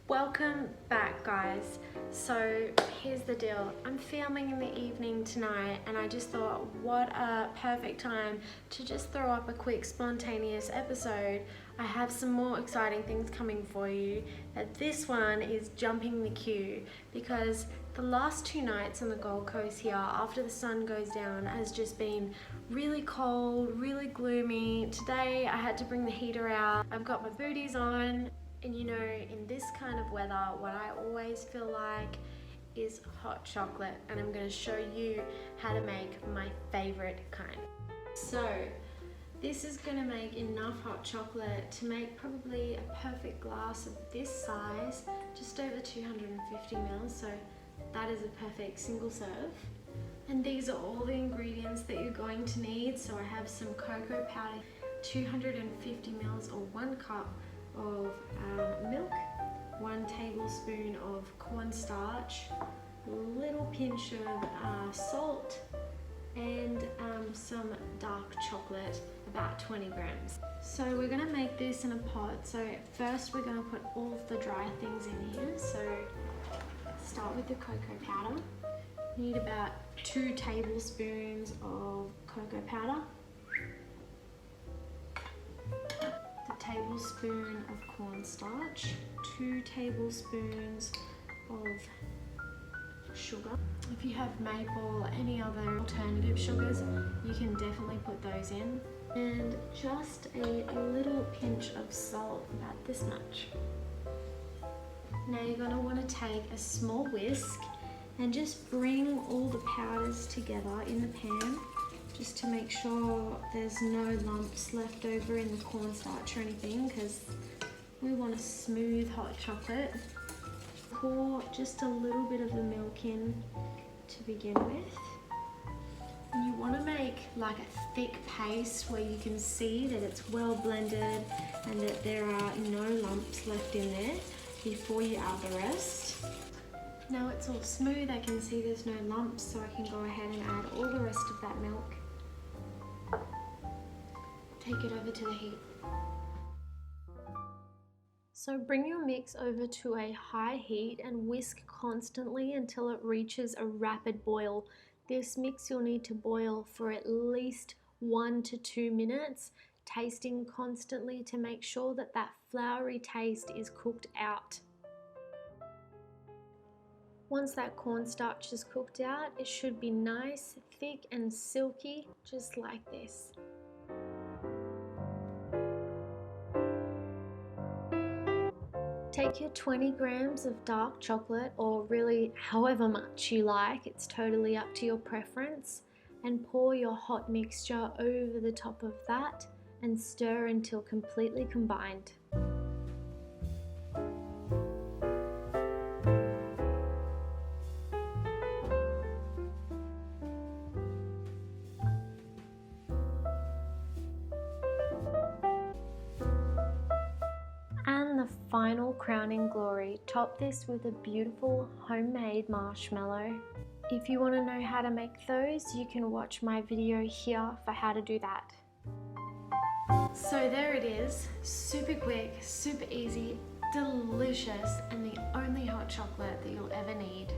Welcome back, guys. So here's the deal. I'm filming in the evening tonight and I just thought what a perfect time to just throw up a quick spontaneous episode. I have some more exciting things coming for you, but this one is jumping the queue because the last 2 nights on the Gold Coast here after the sun goes down has just been really cold, really gloomy. Today I had to bring the heater out. I've got my booties on. And you know, in this kind of weather, what I always feel like is hot chocolate, and I'm going to show you how to make my favorite kind. So this is going to make enough hot chocolate to make probably a perfect glass of this size, just over 250 ml, so that is a perfect single serve. And these are all the ingredients that you're going to need. So I have some cocoa powder, 250 ml or 1 cup of milk, 1 tablespoon of cornstarch, a little pinch of salt, and some dark chocolate, about 20 grams. So we're going to make this in a pot. So first we're going to put all of the dry things in here. So start with the cocoa powder. You need about 2 tablespoons of cocoa powder, tablespoon of cornstarch, 2 tablespoons of sugar. If you have maple or any other alternative sugars, you can definitely put those in. And just a little pinch of salt, about this much. Now you're going to want to take a small whisk and just bring all the powders together in the pan, just to make sure there's no lumps left over in the cornstarch or anything, because we want a smooth hot chocolate. Pour just a little bit of the milk in to begin with. And you want to make like a thick paste where you can see that it's well blended and that there are no lumps left in there before you add the rest. Now it's all smooth, I can see there's no lumps, so I can go ahead and add all the rest of that milk. Take it over to the heat. So bring your mix over to a high heat and whisk constantly until it reaches a rapid boil. This mix you'll need to boil for at least 1 to 2 minutes, tasting constantly to make sure that that floury taste is cooked out. Once that cornstarch is cooked out, it should be nice, thick and silky, just like this. Take your 20 grams of dark chocolate, or really however much you like, it's totally up to your preference, and pour your hot mixture over the top of that and stir until completely combined. Final crowning glory, top this with a beautiful homemade marshmallow. If you want to know how to make those, you can watch my video here for how to do that. So there it is, super quick, super easy, delicious, and the only hot chocolate that you'll ever need.